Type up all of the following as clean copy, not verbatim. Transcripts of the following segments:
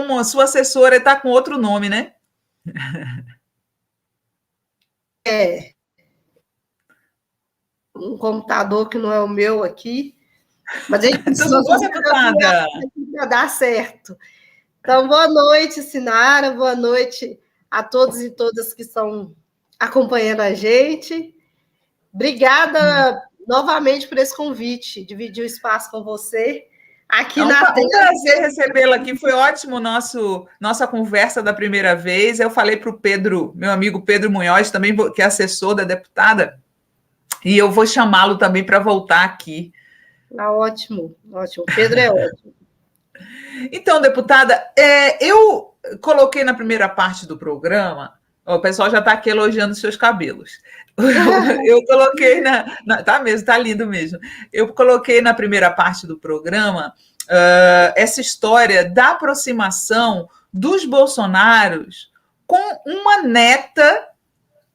como sua assessora está com outro nome, né? É. Um computador que não é o meu aqui. Mas a gente Tudo bom, deputada? Vai dar certo. Então, boa noite, Sinara. Boa noite a todos e todas que estão acompanhando a gente. Obrigada novamente por esse convite, dividir o espaço com você. Aqui Um prazer recebê-la aqui, foi ótimo nossa conversa da primeira vez. Eu falei para o Pedro, meu amigo Pedro Munhoz, também, que é assessor da deputada, e eu vou chamá-lo também para voltar aqui. Ótimo, ótimo. Pedro é ótimo. Então, deputada, eu coloquei na primeira parte do programa, o pessoal já está aqui elogiando seus cabelos. Eu coloquei tá mesmo, tá lindo mesmo. Eu coloquei na primeira parte do programa essa história da aproximação dos Bolsonaros com uma neta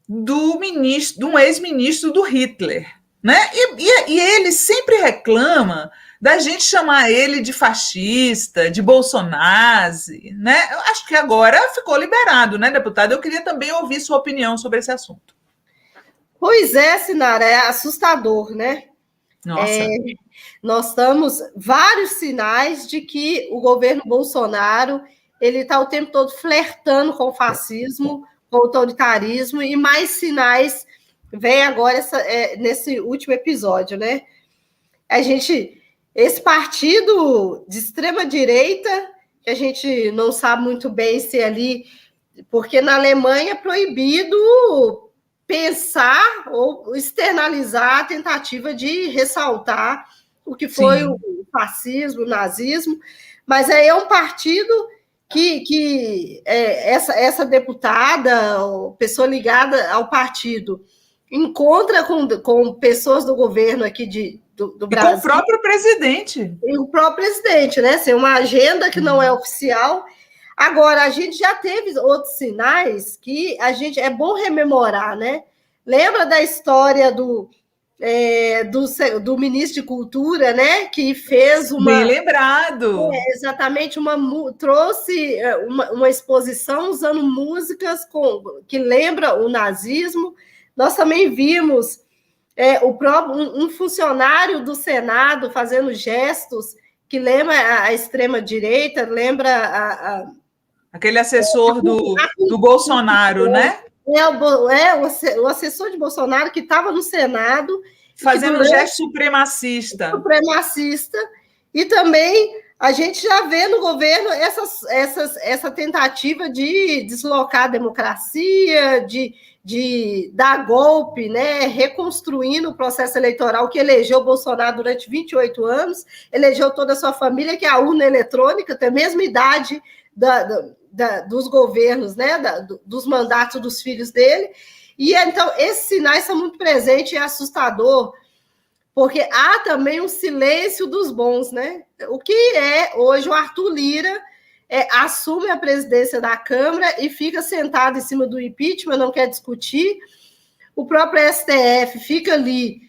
de um ex-ministro do Hitler, né? E ele sempre reclama da gente chamar ele de fascista, de bolsonazi, né? Eu acho que agora ficou liberado, né, deputada? Eu queria também ouvir sua opinião sobre esse assunto. Pois é, Sinara, é assustador, né? Nossa. Nós temos vários sinais de que o governo Bolsonaro ele está o tempo todo flertando com o fascismo, com o autoritarismo, e mais sinais vem agora nesse último episódio, né? Esse partido de extrema direita, que a gente não sabe muito bem se é ali, porque na Alemanha é proibido pensar ou externalizar a tentativa de ressaltar o que foi Sim. o fascismo, o nazismo, mas aí é um partido que essa deputada, pessoa ligada ao partido, encontra com pessoas do governo aqui do Brasil. E com o próprio presidente. E o próprio presidente, né? Assim, uma agenda que não é oficial. Agora, a gente já teve outros sinais que é bom rememorar, né? Lembra da história do ministro de Cultura, né? Que fez uma... Bem lembrado. Exatamente, trouxe uma exposição usando músicas que lembra o nazismo. Nós também vimos um funcionário do Senado fazendo gestos que lembra a extrema-direita, lembra aquele assessor do Bolsonaro, né? O assessor de Bolsonaro que estava no Senado. Fazendo um gesto supremacista. Supremacista. E também a gente já vê no governo essa tentativa de deslocar a democracia, de dar golpe, né? Reconstruindo o processo eleitoral que elegeu o Bolsonaro durante 28 anos, elegeu toda a sua família, que é a urna eletrônica, tem a mesma idade dos governos, né? Dos mandatos dos filhos dele. E então esses sinais são muito presentes e é assustador, porque há também um silêncio dos bons, né? O que hoje o Arthur Lira assume a presidência da Câmara e fica sentado em cima do impeachment, não quer discutir. O próprio STF fica ali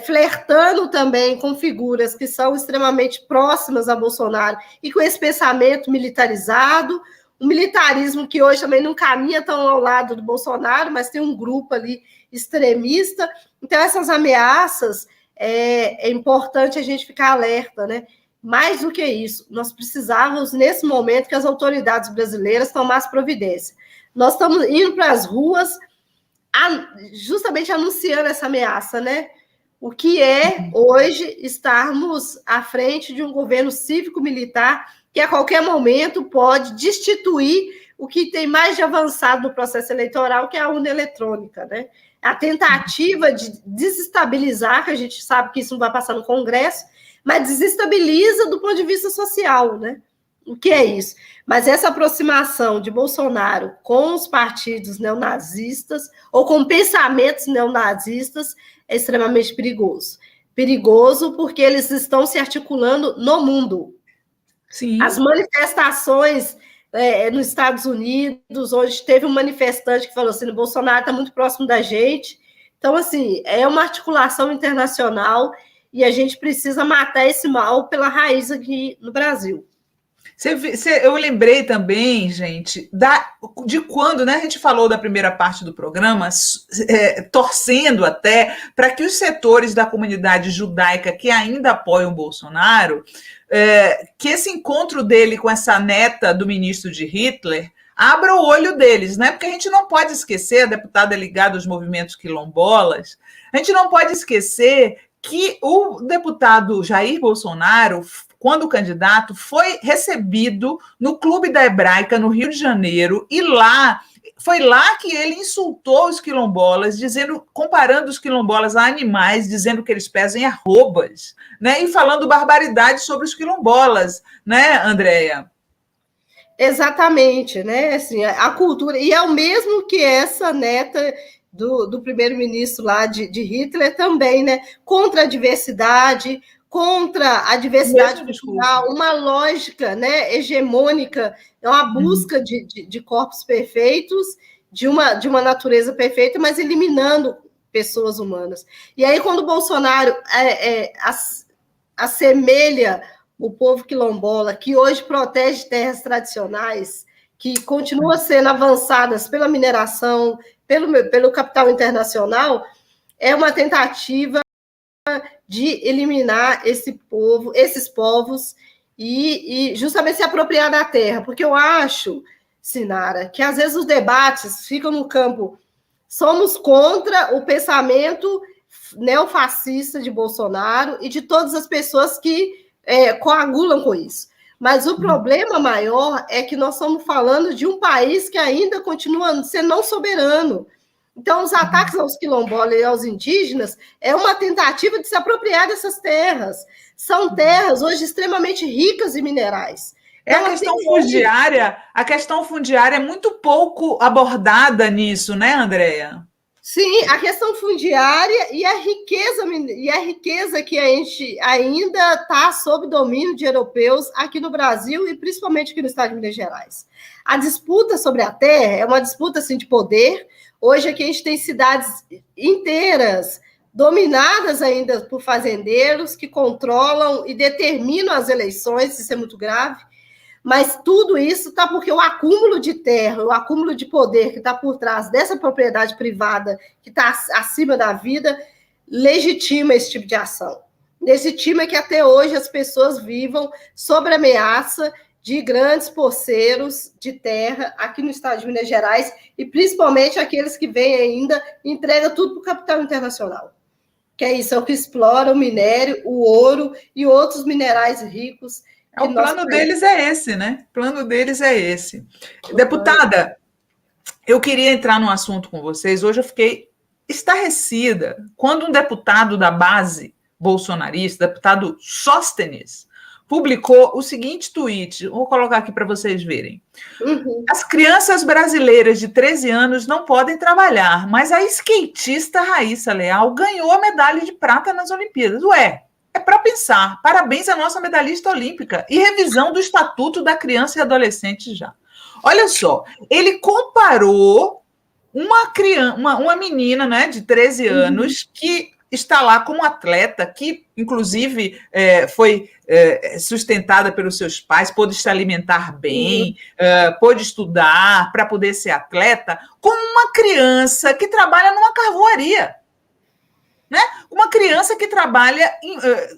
flertando também com figuras que são extremamente próximas a Bolsonaro e com esse pensamento militarizado, um militarismo que hoje também não caminha tão ao lado do Bolsonaro, mas tem um grupo ali extremista. Então, essas ameaças, é importante a gente ficar alerta, né? Mais do que isso, nós precisávamos, nesse momento, que as autoridades brasileiras tomassem providência. Nós estamos indo para as ruas justamente anunciando essa ameaça, né? O que hoje, estarmos à frente de um governo cívico-militar que, a qualquer momento, pode destituir o que tem mais de avançado no processo eleitoral, que é a urna eletrônica, né? A tentativa de desestabilizar, que a gente sabe que isso não vai passar no Congresso, mas desestabiliza do ponto de vista social, né? O que é isso? Mas essa aproximação de Bolsonaro com os partidos neonazistas ou com pensamentos neonazistas é extremamente perigoso. Perigoso porque eles estão se articulando no mundo. Sim. As manifestações nos Estados Unidos, hoje teve um manifestante que falou assim, o Bolsonaro está muito próximo da gente. Então, assim, é uma articulação internacional e a gente precisa matar esse mal pela raiz aqui no Brasil. Eu lembrei também, gente, de quando, né, a gente falou da primeira parte do programa, torcendo até para que os setores da comunidade judaica que ainda apoiam Bolsonaro, que esse encontro dele com essa neta do ministro de Hitler abra o olho deles, né? Porque a gente não pode esquecer, a deputada é ligada aos movimentos quilombolas, a gente não pode esquecer que o deputado Jair Bolsonaro, quando candidato, foi recebido no Clube da Hebraica, no Rio de Janeiro, e foi lá que ele insultou os quilombolas, comparando os quilombolas a animais, dizendo que eles pesam em arrobas, né? E falando barbaridades sobre os quilombolas, né, Andréia? Exatamente, né? Assim, a cultura, e é o mesmo que essa neta do primeiro-ministro lá de Hitler também, né? Contra a diversidade cultural, uma lógica, né, hegemônica, é uma busca de corpos perfeitos, de uma natureza perfeita, mas eliminando pessoas humanas. E aí, quando o Bolsonaro assemelha o povo quilombola, que hoje protege terras tradicionais, que continua sendo avançadas pela mineração, pelo capital internacional, é uma tentativa de eliminar esses povos e justamente se apropriar da terra, porque eu acho, Sinara, que às vezes os debates ficam no campo, somos contra o pensamento neofascista de Bolsonaro e de todas as pessoas que coagulam com isso. Mas o problema maior é que nós estamos falando de um país que ainda continua sendo não soberano. Então, os ataques aos quilombolas e aos indígenas é uma tentativa de se apropriar dessas terras. São terras hoje extremamente ricas em minerais. Então, a questão fundiária é muito pouco abordada nisso, né, Andréia? Sim, a questão fundiária e a riqueza que a gente ainda está sob domínio de europeus aqui no Brasil e principalmente aqui no estado de Minas Gerais. A disputa sobre a terra é uma disputa assim, de poder. Hoje aqui a gente tem cidades inteiras dominadas ainda por fazendeiros que controlam e determinam as eleições, isso é muito grave. Mas tudo isso está porque o acúmulo de terra, o acúmulo de poder que está por trás dessa propriedade privada, que está acima da vida, legitima esse tipo de ação. Legitima que até hoje as pessoas vivam sob ameaça de grandes poceiros de terra aqui no estado de Minas Gerais, e principalmente aqueles que vêm ainda e entregam tudo para o capital internacional. Que é isso, é o que explora o minério, o ouro e outros minerais ricos. O plano deles é esse, né? O plano deles é esse. Deputada, eu queria entrar num assunto com vocês. Hoje eu fiquei estarrecida quando um deputado da base bolsonarista, deputado Sóstenes, publicou o seguinte tweet. Vou colocar aqui para vocês verem. As crianças brasileiras de 13 anos não podem trabalhar, mas a skatista Raíssa Leal ganhou a medalha de prata nas Olimpíadas. Ué, é para pensar. Parabéns à nossa medalhista olímpica. E revisão do Estatuto da Criança e Adolescente já. Olha só, ele comparou uma menina, né, de 13 anos que está lá como atleta, que inclusive foi sustentada pelos seus pais, pôde se alimentar bem, pôde estudar para poder ser atleta, com uma criança que trabalha numa carvoaria. Né? Uma criança que trabalha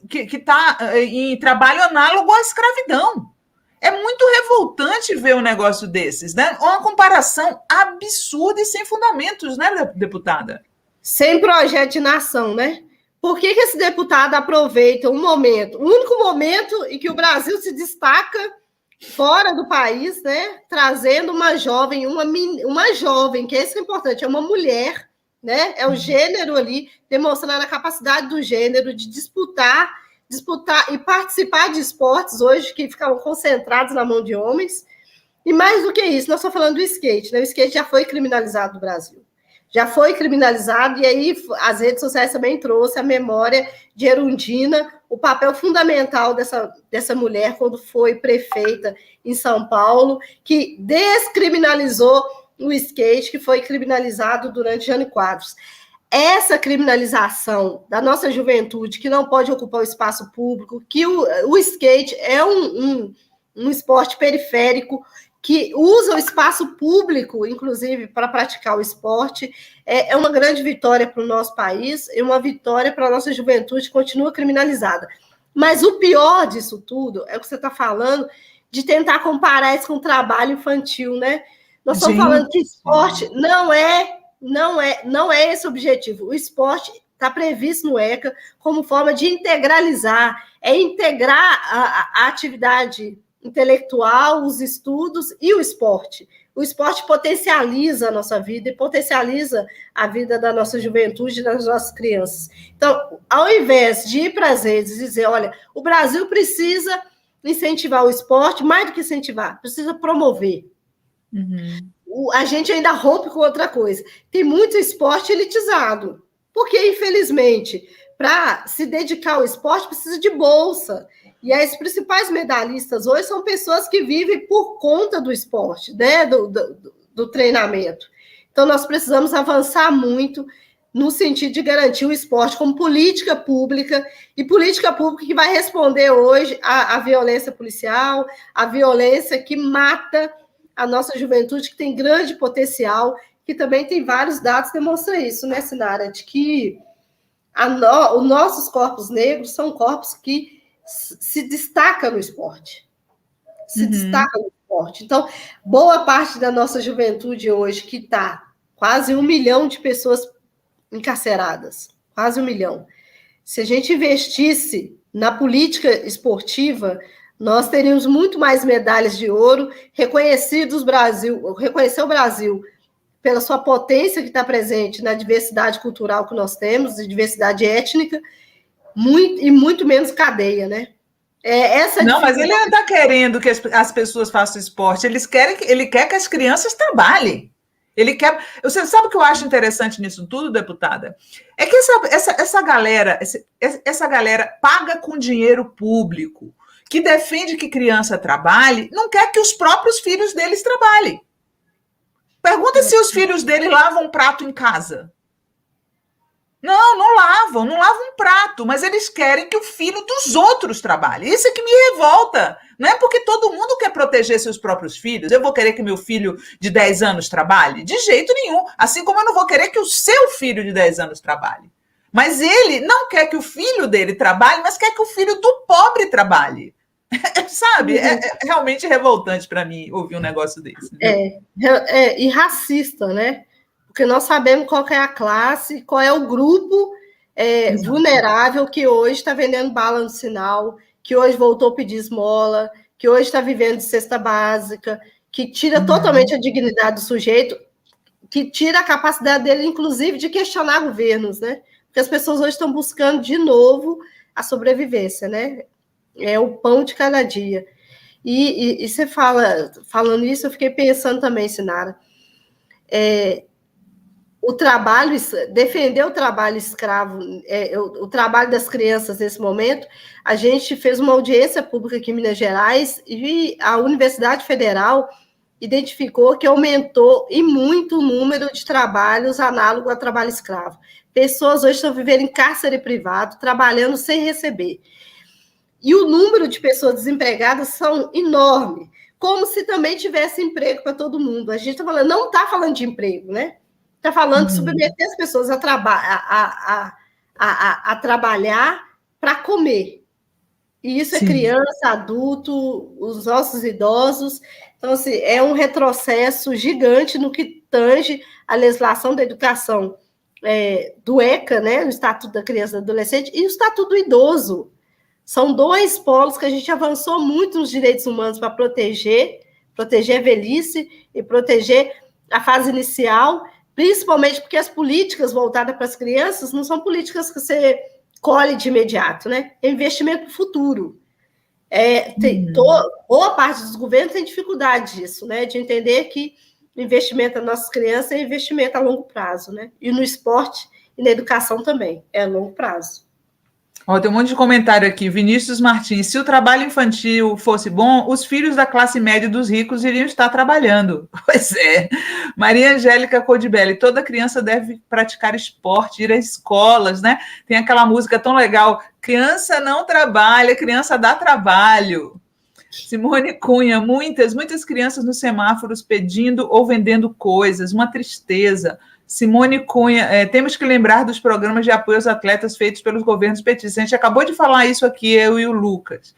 que está em trabalho análogo à escravidão. É muito revoltante ver um negócio desses, né? Uma comparação absurda e sem fundamentos, né, deputada? Sem projeto de nação, né? Por que esse deputado aproveita um momento, o único momento em que o Brasil se destaca fora do país, né? Trazendo uma jovem, que é isso que é importante, é uma mulher, né? É o gênero ali, demonstrando a capacidade do gênero de disputar e participar de esportes hoje que ficavam concentrados na mão de homens. E mais do que isso, nós estamos falando do skate, né? O skate já foi criminalizado no Brasil. Já foi criminalizado, e aí as redes sociais também trouxe a memória de Erundina, o papel fundamental dessa mulher quando foi prefeita em São Paulo, que descriminalizou o skate, que foi criminalizado durante Jânio Quadros. Essa criminalização da nossa juventude, que não pode ocupar o espaço público, que o skate é um um esporte periférico, que usa o espaço público, inclusive, para praticar o esporte. É uma grande vitória para o nosso país e uma vitória para a nossa juventude, que continua criminalizada. Mas o pior disso tudo é o que você está falando, de tentar comparar isso com o trabalho infantil, né? Nós estamos falando que esporte não é esse o objetivo. O esporte está previsto no ECA como forma de integralizar, integrar a atividade intelectual, os estudos e o esporte. O esporte potencializa a nossa vida e potencializa a vida da nossa juventude e das nossas crianças. Então, ao invés de ir para as redes e dizer, olha, o Brasil precisa incentivar o esporte, mais do que incentivar, precisa promover. A gente ainda rompe com outra coisa. Tem muito esporte elitizado, porque, infelizmente, para se dedicar ao esporte, precisa de bolsa. E as principais medalhistas hoje são pessoas que vivem por conta do esporte, né? do treinamento. Então, nós precisamos avançar muito no sentido de garantir o esporte como política pública, e política pública que vai responder hoje à violência policial, à violência que mata a nossa juventude, que tem grande potencial, que também tem vários dados que demonstram isso, né, Sinara? De que os nossos corpos negros são corpos que se destacam no esporte. Destacam no esporte. Então, boa parte da nossa juventude hoje, que está quase 1 milhão de pessoas encarceradas, quase 1 milhão. Se a gente investisse na política esportiva, nós teríamos muito mais medalhas de ouro, reconhecer o Brasil pela sua potência que está presente na diversidade cultural que nós temos, e diversidade étnica, e muito menos cadeia, né? Não, mas ele não está querendo que as pessoas façam esporte, ele quer que as crianças trabalhem. Ele quer. Você sabe o que eu acho interessante nisso tudo, deputada? É que essa galera paga com dinheiro público, que defende que criança trabalhe, não quer que os próprios filhos deles trabalhem. Pergunta se os filhos dele lavam um prato em casa. Não lavam um prato, mas eles querem que o filho dos outros trabalhe. Isso é que me revolta. Não é porque todo mundo quer proteger seus próprios filhos. Eu vou querer que meu filho de 10 anos trabalhe? De jeito nenhum. Assim como eu não vou querer que o seu filho de 10 anos trabalhe. Mas ele não quer que o filho dele trabalhe, mas quer que o filho do pobre trabalhe. Sabe? É realmente revoltante para mim ouvir um negócio desse. E racista, né? Porque nós sabemos qual é a classe, qual é o grupo vulnerável que hoje está vendendo bala no sinal, que hoje voltou a pedir esmola, que hoje está vivendo de cesta básica, que tira totalmente a dignidade do sujeito, que tira a capacidade dele, inclusive, de questionar governos, né? Porque as pessoas hoje estão buscando, de novo, a sobrevivência, né? É o pão de cada dia. E você falando isso, eu fiquei pensando também, Sinara, defender o trabalho escravo, o trabalho das crianças nesse momento. A gente fez uma audiência pública aqui em Minas Gerais e a Universidade Federal identificou que aumentou e muito o número de trabalhos análogo a trabalho escravo. Pessoas hoje estão vivendo em cárcere privado, trabalhando sem receber. E o número de pessoas desempregadas são enorme, como se também tivesse emprego para todo mundo. A gente não está falando de emprego, né? Está falando de submeter as pessoas a trabalhar para comer. E isso é criança, adulto, os nossos idosos. Então, assim, é um retrocesso gigante no que tange a legislação da educação do ECA, né, o Estatuto da Criança e do Adolescente, e o Estatuto do Idoso. São 2 polos que a gente avançou muito nos direitos humanos para proteger a velhice e proteger a fase inicial, principalmente porque as políticas voltadas para as crianças não são políticas que você colhe de imediato, né? É investimento para o futuro. Boa parte dos governos tem dificuldade disso, né? De entender que o investimento nas nossas crianças é investimento a longo prazo, né? E no esporte e na educação também, é a longo prazo. Tem um monte de comentário aqui. Vinícius Martins: se o trabalho infantil fosse bom, os filhos da classe média dos ricos iriam estar trabalhando. Pois é. Maria Angélica Codibelli: toda criança deve praticar esporte, ir às escolas, né? Tem aquela música tão legal: criança não trabalha, criança dá trabalho. Simone Cunha, muitas crianças nos semáforos pedindo ou vendendo coisas, uma tristeza. Simone Cunha, temos que lembrar dos programas de apoio aos atletas feitos pelos governos petistas. A gente acabou de falar isso aqui, eu e o Lucas.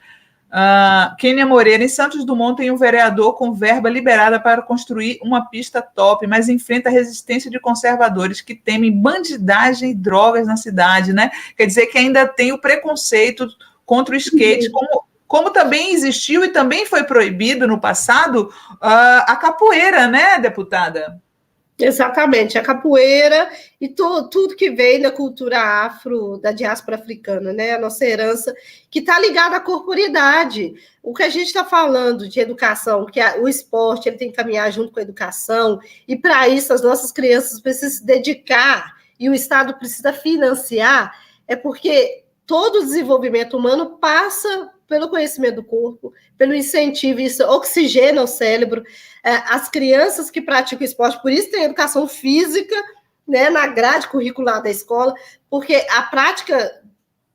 Kênia Moreira, em Santos Dumont tem um vereador com verba liberada para construir uma pista top, mas enfrenta a resistência de conservadores que temem bandidagem e drogas na cidade, né? Quer dizer que ainda tem o preconceito contra o skate, como também existiu e também foi proibido no passado a capoeira, né, deputada? Exatamente, a capoeira e tudo que vem da cultura afro, da diáspora africana, né? A nossa herança, que está ligada à corporeidade. O que a gente está falando de educação, que o esporte ele tem que caminhar junto com a educação, e para isso as nossas crianças precisam se dedicar e o Estado precisa financiar, é porque todo o desenvolvimento humano passa pelo conhecimento do corpo, pelo incentivo, isso oxigena o cérebro. As crianças que praticam esporte, por isso tem educação física, né, na grade curricular da escola, porque a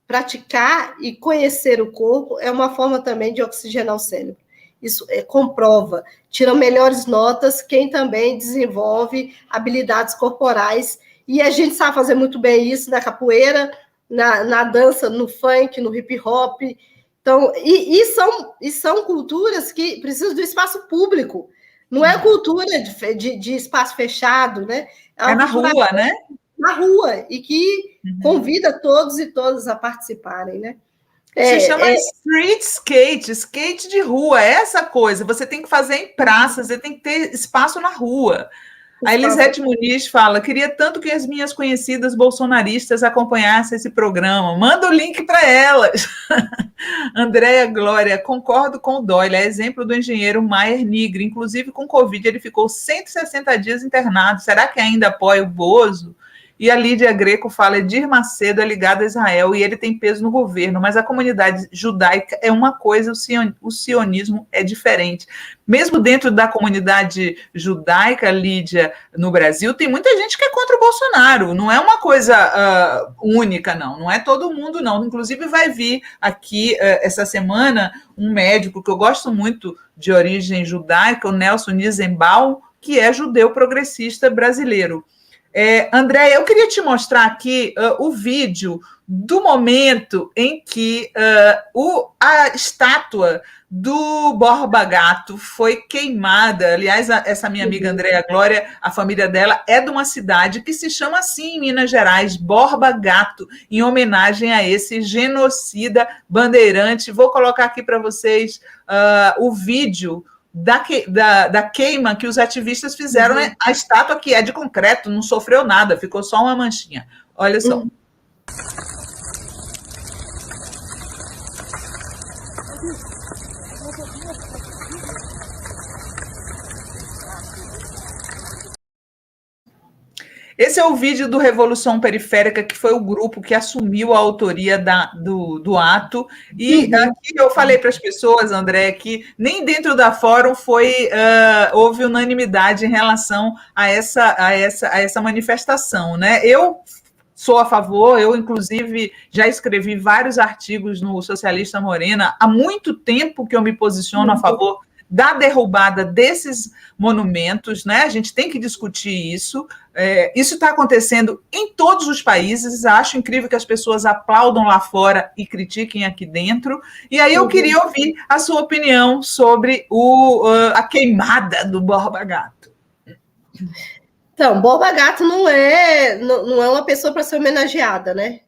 praticar e conhecer o corpo é uma forma também de oxigenar o cérebro. Isso comprova. Tiram melhores notas quem também desenvolve habilidades corporais, e a gente sabe fazer muito bem isso na capoeira, na dança, no funk, no hip hop. Então, são culturas que precisam do espaço público. Não é cultura de espaço fechado, né? É na rua, né? Na rua, e que convida todos e todas a participarem, né? Se chama street skate, skate de rua, é essa coisa. Você tem que fazer em praças, você tem que ter espaço na rua. A Elisete Muniz fala, queria tanto que as minhas conhecidas bolsonaristas acompanhassem esse programa. Manda o link para elas. Andréia Glória, concordo com o Doyle, é exemplo do engenheiro Maier Nigre. Inclusive, com Covid, ele ficou 160 dias internado. Será que ainda apoia o Bozo? E a Lídia Greco fala, Edir Macedo é ligado a Israel e ele tem peso no governo, mas a comunidade judaica é uma coisa, o sionismo é diferente. Mesmo dentro da comunidade judaica, Lídia, no Brasil, tem muita gente que é contra o Bolsonaro. Não é uma coisa única, não é todo mundo, não. Inclusive vai vir aqui, essa semana, um médico que eu gosto muito de origem judaica, o Nelson Nizenbaum, que é judeu progressista brasileiro. André, eu queria te mostrar aqui o vídeo do momento em que a estátua do Borba Gato foi queimada. Aliás, essa minha amiga Andréia Glória, a família dela é de uma cidade que se chama assim em Minas Gerais, Borba Gato, em homenagem a esse genocida bandeirante. Vou colocar aqui para vocês o vídeo da queima que os ativistas fizeram. A estátua, que é de concreto, não sofreu nada, ficou só uma manchinha. Olha só. Esse é o vídeo do Revolução Periférica, que foi o grupo que assumiu a autoria do ato. E aqui eu falei para as pessoas, André, que nem dentro da Fórum houve unanimidade em relação a essa manifestação, né? Eu sou a favor, eu, inclusive, já escrevi vários artigos no Socialista Morena, há muito tempo que eu me posiciono a favor da derrubada desses monumentos, né? A gente tem que discutir isso. Isso está acontecendo em todos os países. Acho incrível que as pessoas aplaudam lá fora e critiquem aqui dentro. E aí eu queria ouvir a sua opinião sobre a queimada do Borba Gato. Então, Borba Gato não é uma pessoa para ser homenageada, né?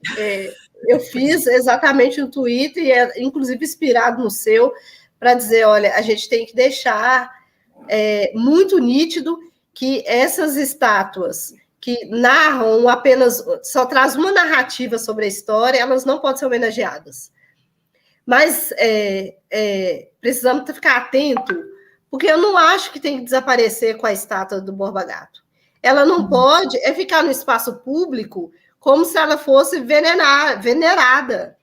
Eu fiz exatamente um tweet, e é inclusive inspirado no seu, para dizer, olha, a gente tem que deixar muito nítido que essas estátuas que narram apenas, só traz uma narrativa sobre a história, elas não podem ser homenageadas. Mas precisamos ficar atento, porque eu não acho que tem que desaparecer com a estátua do Borba Gato. Ela não pode ficar no espaço público como se ela fosse venerada.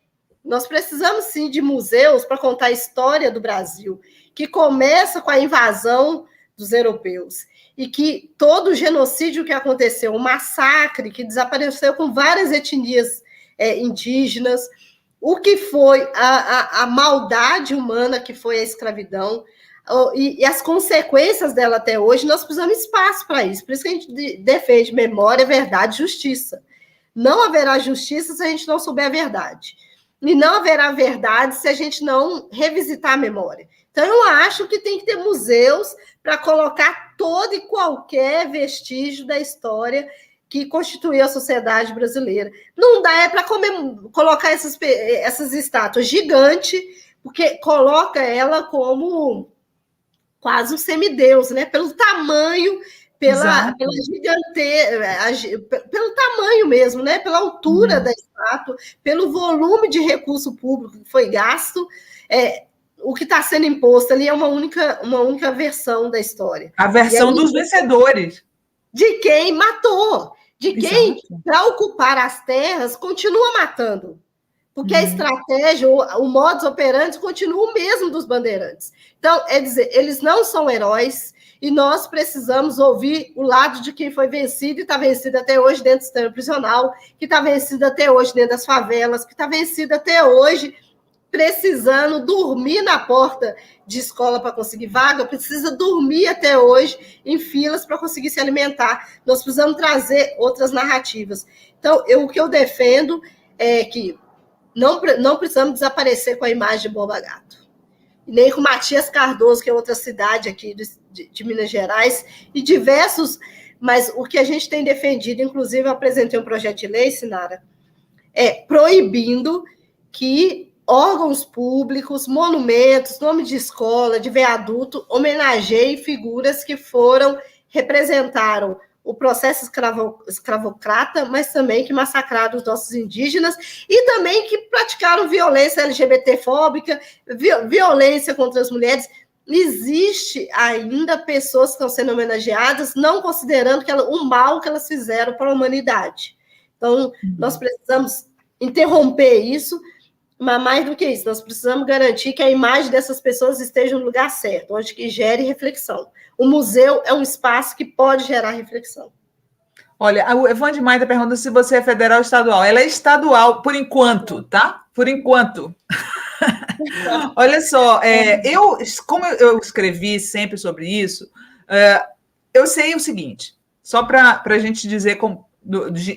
Nós precisamos, sim, de museus para contar a história do Brasil, que começa com a invasão dos europeus, e que todo o genocídio que aconteceu, o massacre que desapareceu com várias etnias indígenas, o que foi a maldade humana que foi a escravidão, e as consequências dela até hoje, nós precisamos de espaço para isso. Por isso que a gente defende memória, verdade e justiça. Não haverá justiça se a gente não souber a verdade. E não haverá verdade se a gente não revisitar a memória. Então, eu acho que tem que ter museus para colocar todo e qualquer vestígio da história que constituiu a sociedade brasileira. Não dá para colocar essas estátuas gigantes, porque coloca ela como quase um semideus, né? Pelo tamanho, pela pelo tamanho mesmo, né? Pela altura da estátua, pelo volume de recurso público que foi gasto. O que está sendo imposto ali é uma única versão da história. A versão dos vencedores. De quem matou, de quem, para ocupar as terras, continua matando. Porque a estratégia, o modus operandi continua o mesmo dos bandeirantes. Então, é dizer, eles não são heróis e nós precisamos ouvir o lado de quem foi vencido e está vencido até hoje dentro do sistema prisional, que está vencido até hoje dentro das favelas, que está vencido até hoje precisando dormir na porta de escola para conseguir vaga, precisa dormir até hoje em filas para conseguir se alimentar. Nós precisamos trazer outras narrativas. Então, o que eu defendo é que não precisamos desaparecer com a imagem de Borba Gato. Nem com Matias Cardoso, que é outra cidade aqui de Minas Gerais, e diversos, mas o que a gente tem defendido, inclusive eu apresentei um projeto de lei, Sinara, proibindo que órgãos públicos, monumentos, nome de escola, de viaduto, homenageiem figuras que representaram o processo escravocrata, mas também que massacraram os nossos indígenas e também que praticaram violência LGBTfóbica, violência contra as mulheres. Existe ainda pessoas que estão sendo homenageadas, não considerando o mal que elas fizeram para a humanidade. Então, nós precisamos interromper isso, mas mais do que isso, nós precisamos garantir que a imagem dessas pessoas esteja no lugar certo, onde que gere reflexão. O museu é um espaço que pode gerar reflexão. Olha, o Evandro Maida pergunta se você é federal ou estadual. Ela é estadual, por enquanto, tá? Por enquanto. Olha só, como eu escrevi sempre sobre isso, eu sei o seguinte, só para a gente dizer,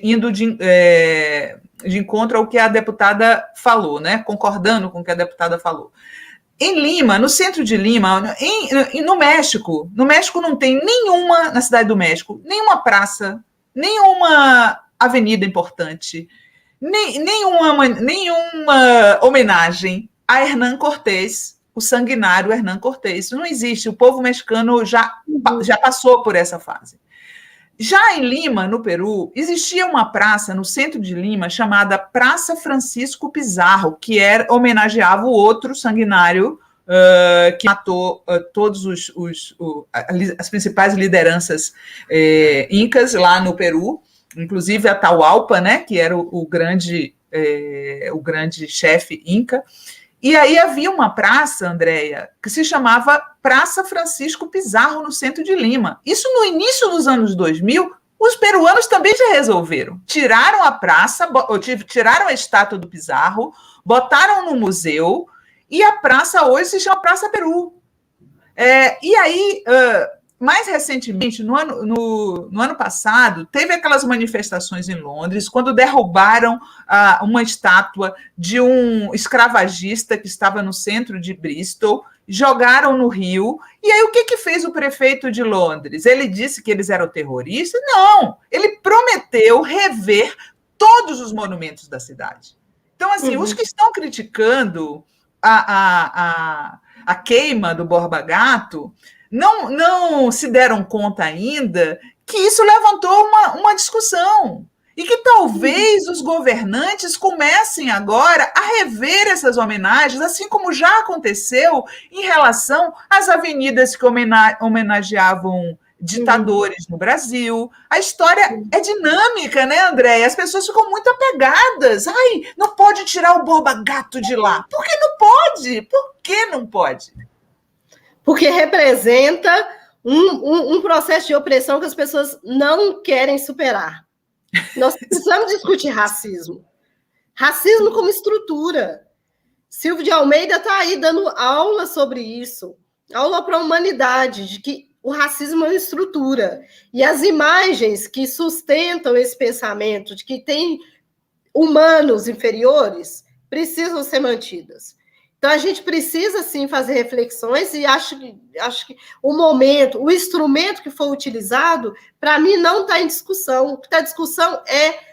indo de encontro ao que a deputada falou, né? Concordando com o que a deputada falou. Em Lima, no centro de Lima, no México não tem nenhuma, na cidade do México, nenhuma praça, nenhuma avenida importante, nenhuma homenagem a Hernán Cortés, o sanguinário Hernán Cortés. Isso não existe, o povo mexicano já passou por essa fase. Já em Lima, no Peru, existia uma praça no centro de Lima chamada Praça Francisco Pizarro, que homenageava o outro sanguinário que matou todos as principais lideranças incas lá no Peru, inclusive Atahualpa, né, que era o grande chefe inca. E aí havia uma praça, Andréia, que se chamava Praça Francisco Pizarro, no centro de Lima. Isso no início dos anos 2000, os peruanos também já resolveram. Tiraram a praça, tiraram a estátua do Pizarro, botaram no museu, e a praça hoje se chama Praça Peru. E aí, mais recentemente, no ano passado, teve aquelas manifestações em Londres, quando derrubaram uma estátua de um escravagista que estava no centro de Bristol, jogaram no rio, e aí o que fez o prefeito de Londres? Ele disse que eles eram terroristas? Não! Ele prometeu rever todos os monumentos da cidade. Então, assim, os que estão criticando a queima do Borba Gato não se deram conta ainda que isso levantou uma discussão e que talvez os governantes comecem agora a rever essas homenagens, assim como já aconteceu em relação às avenidas que homenageavam ditadores no Brasil. A história é dinâmica, né, Andréia? As pessoas ficam muito apegadas. Ai, não pode tirar o Borba Gato de lá. Por que não pode? Por que não pode? Porque representa um processo de opressão que as pessoas não querem superar. Nós precisamos discutir racismo. Racismo como estrutura. Silvio de Almeida está aí dando aula sobre isso, aula para a humanidade, de que o racismo é uma estrutura. E as imagens que sustentam esse pensamento de que tem humanos inferiores precisam ser mantidas. Então, a gente precisa, sim, fazer reflexões e acho que o momento, o instrumento que for utilizado, para mim, não está em discussão. O que está em discussão é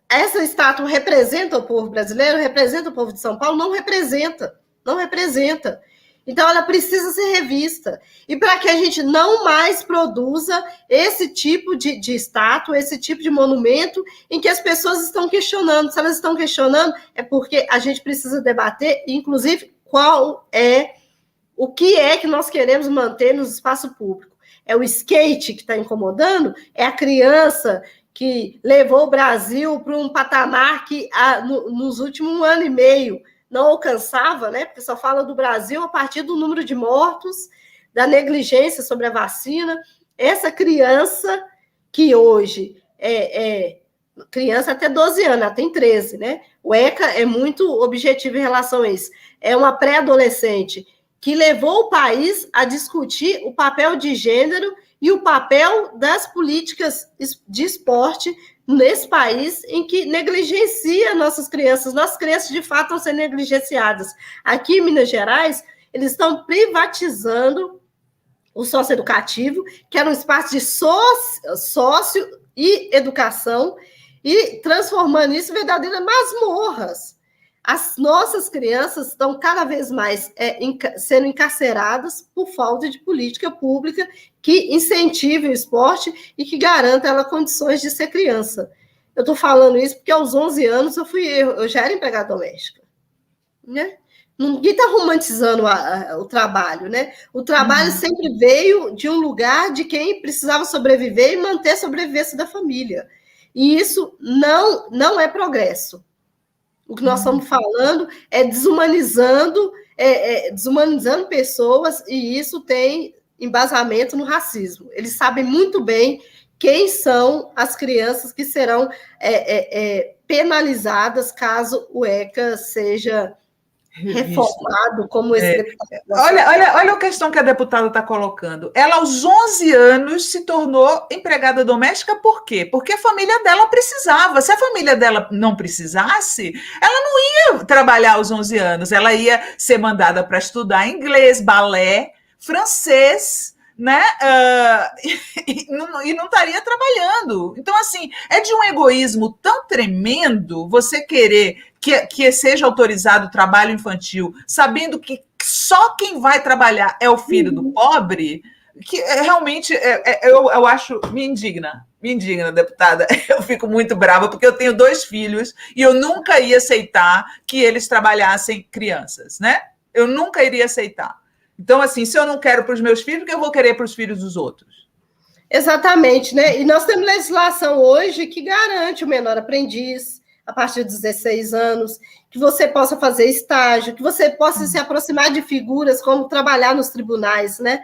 essa estátua representa o povo brasileiro, representa o povo de São Paulo? Não representa, não representa. Então, ela precisa ser revista. E para que a gente não mais produza esse tipo de estátua, esse tipo de monumento em que as pessoas estão questionando. Se elas estão questionando, é porque a gente precisa debater, inclusive, o que é que nós queremos manter no espaço público. É o skate que está incomodando? É a criança que levou o Brasil para um patamar que, nos últimos 1 ano e meio, não alcançava, né? Porque só fala do Brasil a partir do número de mortos, da negligência sobre a vacina. Essa criança que hoje é criança até 12 anos, ela tem 13, né? O ECA é muito objetivo em relação a isso. É uma pré-adolescente que levou o país a discutir o papel de gênero e o papel das políticas de esporte nesse país em que negligencia nossas crianças. Nossas crianças, de fato, estão sendo negligenciadas. Aqui em Minas Gerais, eles estão privatizando o socioeducativo, que era um espaço de sócio e educação, e transformando isso em verdadeiras masmorras. As nossas crianças estão cada vez mais sendo encarceradas por falta de política pública que incentive o esporte e que garanta ela condições de ser criança. Eu estou falando isso porque aos 11 anos eu já era empregada doméstica, né? Ninguém está romantizando o trabalho, né? O trabalho sempre veio de um lugar de quem precisava sobreviver e manter a sobrevivência da família. E isso não é progresso. O que nós estamos falando é desumanizando pessoas, e isso tem embasamento no racismo. Eles sabem muito bem quem são as crianças que serão penalizadas caso o ECA seja reformado como esse deputado. Olha a questão que a deputada está colocando. Ela, aos 11 anos, se tornou empregada doméstica por quê? Porque a família dela precisava. Se a família dela não precisasse, ela não ia trabalhar aos 11 anos. Ela ia ser mandada para estudar inglês, balé, francês, né? E não estaria trabalhando. Então, assim, é de um egoísmo tão tremendo você querer que seja autorizado o trabalho infantil, sabendo que só quem vai trabalhar é o filho do pobre, que realmente eu acho, me indigna, deputada. Eu fico muito brava, porque eu tenho 2 filhos e eu nunca ia aceitar que eles trabalhassem crianças, né? Eu nunca iria aceitar. Então, assim, se eu não quero para os meus filhos, o que eu vou querer para os filhos dos outros? Exatamente, né? E nós temos legislação hoje que garante o menor aprendiz a partir dos 16 anos, que você possa fazer estágio, que você possa se aproximar de figuras como trabalhar nos tribunais, né?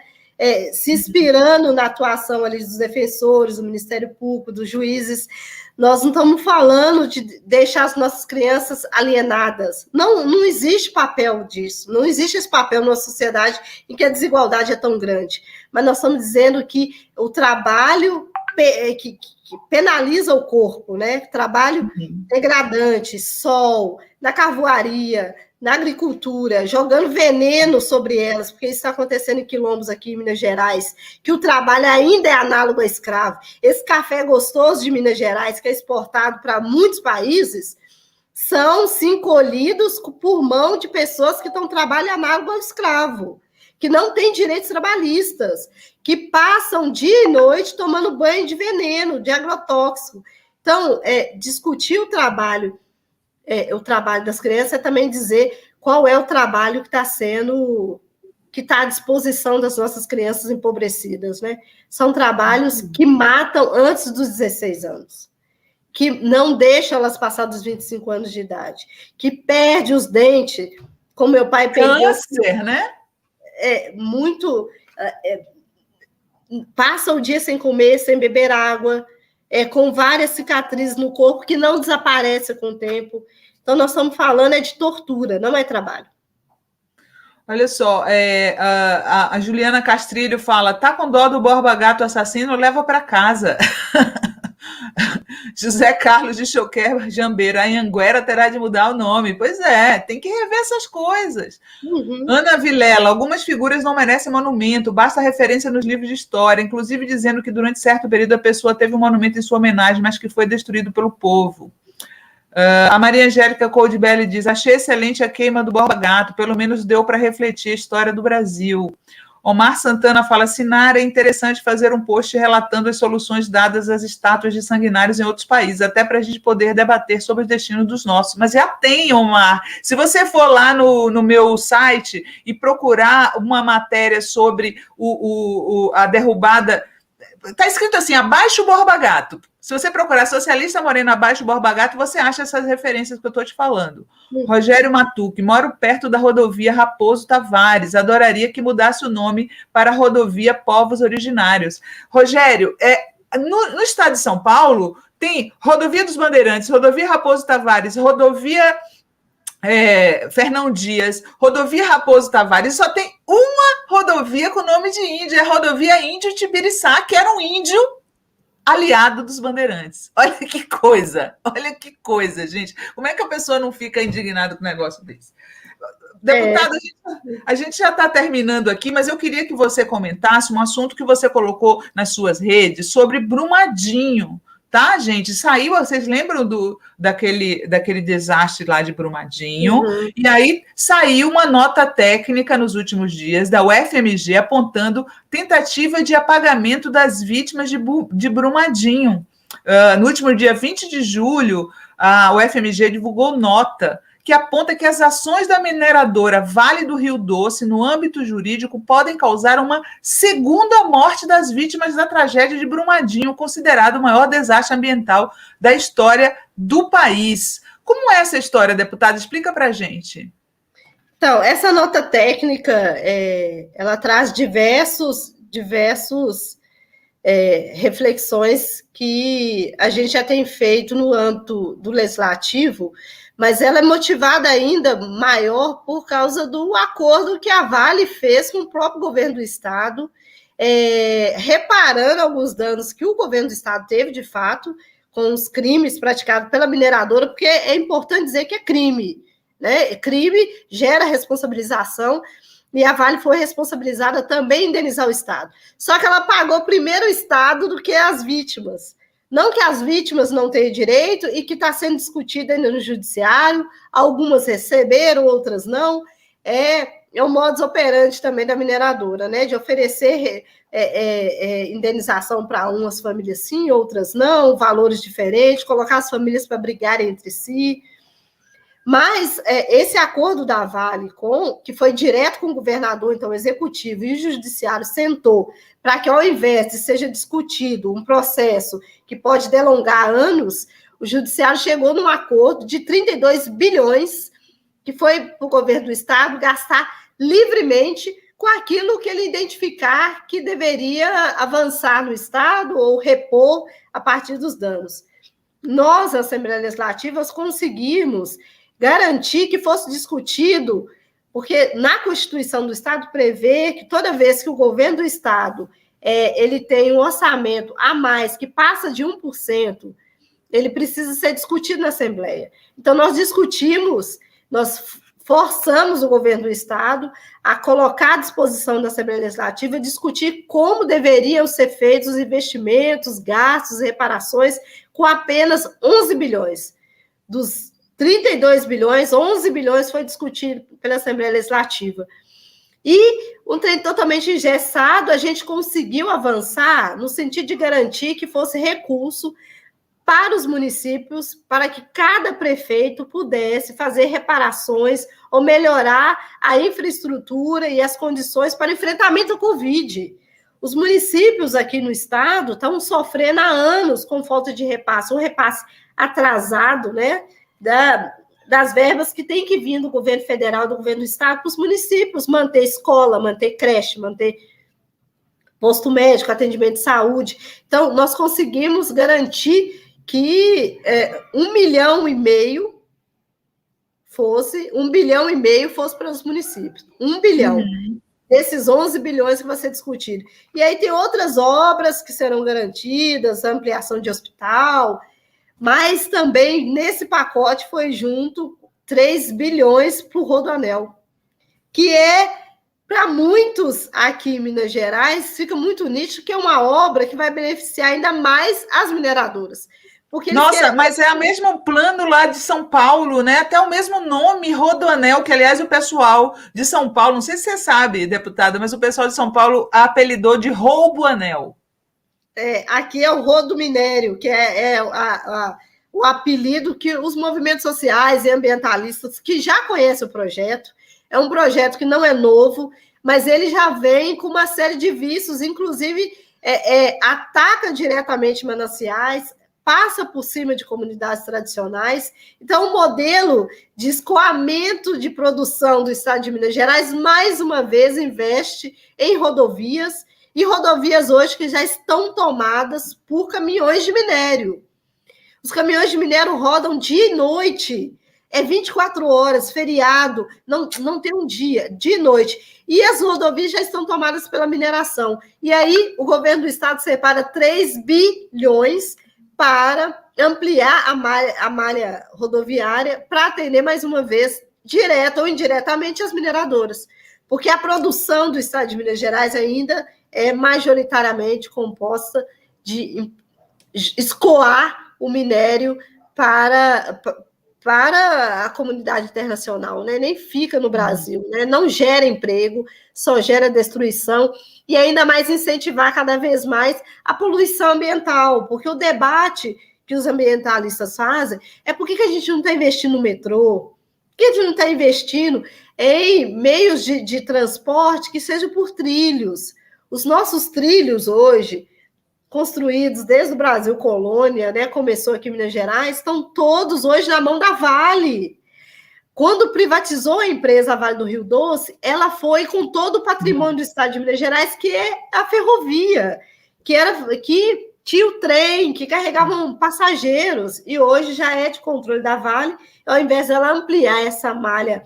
Se inspirando na atuação ali dos defensores, do Ministério Público, dos juízes. Nós não estamos falando de deixar as nossas crianças alienadas. Não existe papel disso. Não existe esse papel numa sociedade em que a desigualdade é tão grande. Mas nós estamos dizendo que o trabalho que penaliza o corpo, né? Trabalho degradante, sol, na carvoaria, na agricultura, jogando veneno sobre elas, porque isso está acontecendo em quilombos aqui em Minas Gerais, que o trabalho ainda é análogo a escravo. Esse café gostoso de Minas Gerais, que é exportado para muitos países, são, sim, colhidos por mão de pessoas que estão trabalhando análogo ao escravo, que não têm direitos trabalhistas, que passam dia e noite tomando banho de veneno, de agrotóxico. Então, discutir o trabalho das crianças é também dizer qual é o trabalho que está à disposição das nossas crianças empobrecidas, né? São trabalhos que matam antes dos 16 anos, que não deixam elas passar dos 25 anos de idade, que perde os dentes, como meu pai perdeu. Câncer, né? Passa o dia sem comer, sem beber água, com várias cicatrizes no corpo que não desaparecem com o tempo. Então, Então, nós estamos falando de tortura, não é trabalho. Olha só, a Juliana Castrilho fala, tá com dó do Borba Gato assassino, leva para casa. José Carlos de Choquer Jambeiro, a Anhanguera terá de mudar o nome. Pois é, tem que rever essas coisas. Uhum. Ana Vilela, algumas figuras não merecem monumento, basta referência nos livros de história, inclusive dizendo que durante certo período a pessoa teve um monumento em sua homenagem, mas que foi destruído pelo povo. A Maria Angélica Coldbelli diz, achei excelente a queima do Borba Gato, pelo menos deu para refletir a história do Brasil. Omar Santana fala, Sinara, é interessante fazer um post relatando as soluções dadas às estátuas de sanguinários em outros países, até para a gente poder debater sobre os destinos dos nossos. Mas já tem, Omar. Se você for lá no meu site e procurar uma matéria sobre a derrubada, está escrito assim, abaixo o Borba Gato. Se você procurar Socialista Morena abaixo Borba Gato, você acha essas referências que eu estou te falando. Rogério Matuque, moro perto da rodovia Raposo Tavares, adoraria que mudasse o nome para rodovia Povos Originários. Rogério, no estado de São Paulo, tem rodovia dos Bandeirantes, rodovia Raposo Tavares, rodovia Fernão Dias, rodovia Raposo Tavares, só tem uma rodovia com nome de índio, é a rodovia Índio Tibiriçá, que era um índio aliado dos Bandeirantes. Olha que coisa, gente. Como é que a pessoa não fica indignada com um negócio desse? Deputada, a gente já está terminando aqui, mas eu queria que você comentasse um assunto que você colocou nas suas redes sobre Brumadinho. Tá, gente? Saiu, vocês lembram daquele desastre lá de Brumadinho? Uhum. E aí saiu uma nota técnica nos últimos dias da UFMG apontando tentativa de apagamento das vítimas de Brumadinho. No último dia 20 de julho, a UFMG divulgou nota que aponta que as ações da mineradora Vale do Rio Doce, no âmbito jurídico, podem causar uma segunda morte das vítimas da tragédia de Brumadinho, considerado o maior desastre ambiental da história do país. Como é essa história, deputada? Explica para a gente. Então, essa nota técnica, ela traz diversos reflexões que a gente já tem feito no âmbito do legislativo, mas ela é motivada ainda maior por causa do acordo que a Vale fez com o próprio governo do Estado, reparando alguns danos que o governo do Estado teve, de fato, com os crimes praticados pela mineradora, porque é importante dizer que é crime, né? Crime gera responsabilização, e a Vale foi responsabilizada também em indenizar o Estado. Só que ela pagou primeiro o Estado do que as vítimas. Não que as vítimas não tenham direito e que está sendo discutido ainda no judiciário, algumas receberam, outras não. É o modus operandi também da mineradora, né? De oferecer indenização para umas famílias sim, outras não, valores diferentes, colocar as famílias para brigarem entre si. Mas esse acordo da Vale, que foi direto com o governador, então o executivo e o judiciário sentou para que, ao invés de seja discutido um processo que pode delongar anos, o judiciário chegou num acordo de 32 bilhões, que foi para o governo do Estado gastar livremente com aquilo que ele identificar que deveria avançar no Estado ou repor a partir dos danos. Nós, a Assembleia Legislativa, conseguimos garantir que fosse discutido, porque na Constituição do Estado prevê que toda vez que o governo do Estado ele tem um orçamento a mais que passa de 1%, ele precisa ser discutido na Assembleia. Então, nós discutimos, nós forçamos o governo do Estado a colocar à disposição da Assembleia Legislativa, discutir como deveriam ser feitos os investimentos, gastos, reparações, com apenas 11 bilhões. Dos 32 bilhões, 11 bilhões foi discutido pela Assembleia Legislativa. E um trem totalmente engessado, a gente conseguiu avançar no sentido de garantir que fosse recurso para os municípios, para que cada prefeito pudesse fazer reparações ou melhorar a infraestrutura e as condições para enfrentamento do Covid. Os municípios aqui no estado estão sofrendo há anos com falta de repasse, um repasse atrasado, né, das verbas que tem que vir do governo federal, do governo do estado, para os municípios manter escola, manter creche, manter posto médico, atendimento de saúde. Então, nós conseguimos garantir que 1,5 milhão fosse 1,5 bilhão fosse para os municípios. 1 bilhão. Uhum. Desses 11 bilhões que vai ser discutido. E aí tem outras obras que serão garantidas, ampliação de hospital, mas também nesse pacote foi junto 3 bilhões para o Rodoanel, que é, para muitos aqui em Minas Gerais, fica muito nítido que é uma obra que vai beneficiar ainda mais as mineradoras. Porque Nossa, mas é o mesmo plano lá de São Paulo, né? Até o mesmo nome, Rodoanel, que, aliás, o pessoal de São Paulo, não sei se você sabe, deputada, mas o pessoal de São Paulo apelidou de Rouboanel. Aqui é o Rodominério, que o apelido que os movimentos sociais e ambientalistas que já conhecem o projeto, é um projeto que não é novo, mas ele já vem com uma série de vícios, inclusive ataca diretamente mananciais, passa por cima de comunidades tradicionais. Então, o modelo de escoamento de produção do estado de Minas Gerais, mais uma vez, investe em rodovias, e rodovias hoje que já estão tomadas por caminhões de minério. Os caminhões de minério rodam dia e noite, 24 horas, feriado, não tem um dia, dia e noite. E as rodovias já estão tomadas pela mineração. E aí, o governo do estado separa 3 bilhões para ampliar a malha rodoviária para atender, mais uma vez, direta ou indiretamente, as mineradoras. Porque a produção do estado de Minas Gerais ainda é majoritariamente composta de escoar o minério para a comunidade internacional, né? Nem fica no Brasil, né? Não gera emprego, só gera destruição, e ainda mais incentivar cada vez mais a poluição ambiental, porque o debate que os ambientalistas fazem é por que a gente não está investindo no metrô, por que a gente não está investindo em meios de transporte que sejam por trilhos. Os nossos trilhos hoje, construídos desde o Brasil colônia, né, começou aqui em Minas Gerais, estão todos hoje na mão da Vale. Quando privatizou a empresa Vale do Rio Doce, ela foi com todo o patrimônio do estado de Minas Gerais, que é a ferrovia, que tinha o trem, que carregavam passageiros, e hoje já é de controle da Vale. Ao invés dela ampliar essa malha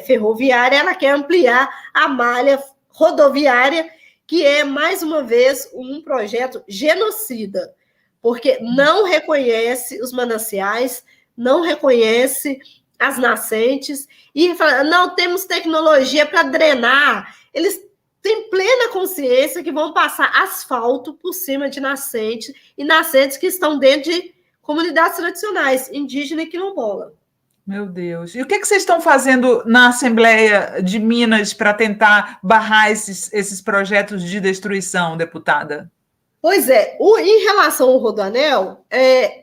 ferroviária, ela quer ampliar a malha rodoviária, que é, mais uma vez, um projeto genocida, porque não reconhece os mananciais, não reconhece as nascentes, e fala, não, temos tecnologia para drenar. Eles têm plena consciência que vão passar asfalto por cima de nascentes, e nascentes que estão dentro de comunidades tradicionais, indígena e quilombola. Meu Deus. E o que vocês estão fazendo na Assembleia de Minas para tentar barrar esses projetos de destruição, deputada? Pois é, em relação ao Rodoanel,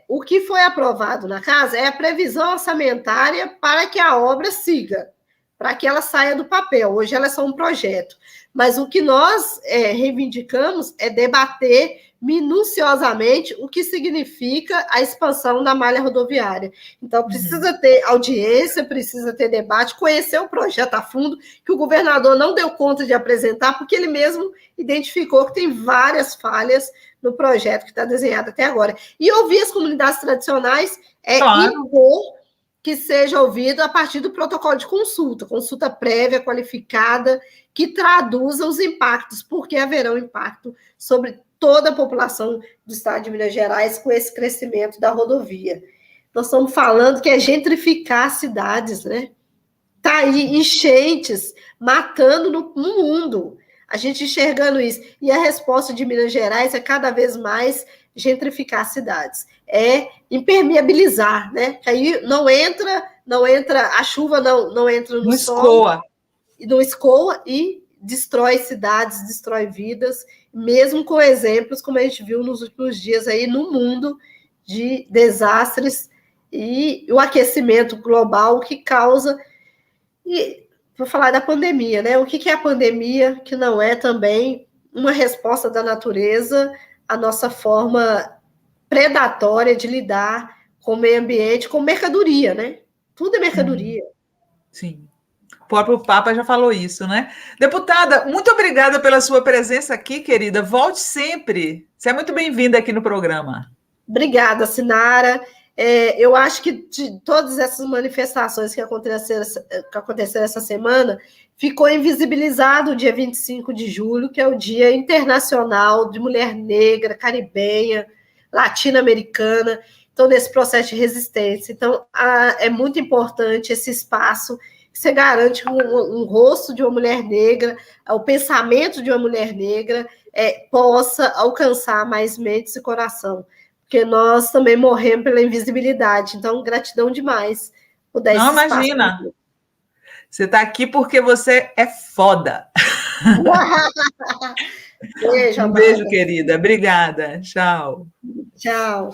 o que foi aprovado na casa é a previsão orçamentária para que a obra siga, para que ela saia do papel. Hoje ela é só um projeto. Mas o que nós reivindicamos é debater minuciosamente o que significa a expansão da malha rodoviária. Então, precisa ter audiência, precisa ter debate, conhecer o projeto a fundo, que o governador não deu conta de apresentar, porque ele mesmo identificou que tem várias falhas no projeto que está desenhado até agora. E ouvir as comunidades tradicionais impor que seja ouvido a partir do protocolo de consulta prévia, qualificada, que traduza os impactos, porque haverá impacto sobre toda a população do estado de Minas Gerais com esse crescimento da rodovia. Nós estamos falando que é gentrificar cidades, né? Está aí enchentes, matando no mundo. A gente enxergando isso. E a resposta de Minas Gerais é cada vez mais gentrificar cidades. É impermeabilizar, né? Aí não entra a chuva, não entra no sol. Não escoa e destrói cidades, destrói vidas, mesmo com exemplos, como a gente viu nos últimos dias aí no mundo, de desastres e o aquecimento global que causa. E vou falar da pandemia, né? O que é a pandemia, que não é também uma resposta da natureza à nossa forma predatória de lidar com o meio ambiente, com mercadoria, né? Tudo é mercadoria. Sim. O próprio Papa já falou isso, né? Deputada, muito obrigada pela sua presença aqui, querida. Volte sempre. Você é muito bem-vinda aqui no programa. Obrigada, Sinara. Eu acho que de todas essas manifestações que aconteceram essa semana, ficou invisibilizado o dia 25 de julho, que é o Dia Internacional de Mulher Negra, Caribenha, Latino-Americana, então, nesse processo de resistência. Então, é muito importante esse espaço que você garante um rosto de uma mulher negra, o pensamento de uma mulher negra possa alcançar mais mentes e coração, porque nós também morremos pela invisibilidade. Então, gratidão demais por dar Não, esse espaço. imagina. Você está aqui porque você é foda. Beijo, Um beijo, amada. querida. Obrigada. Tchau. Tchau.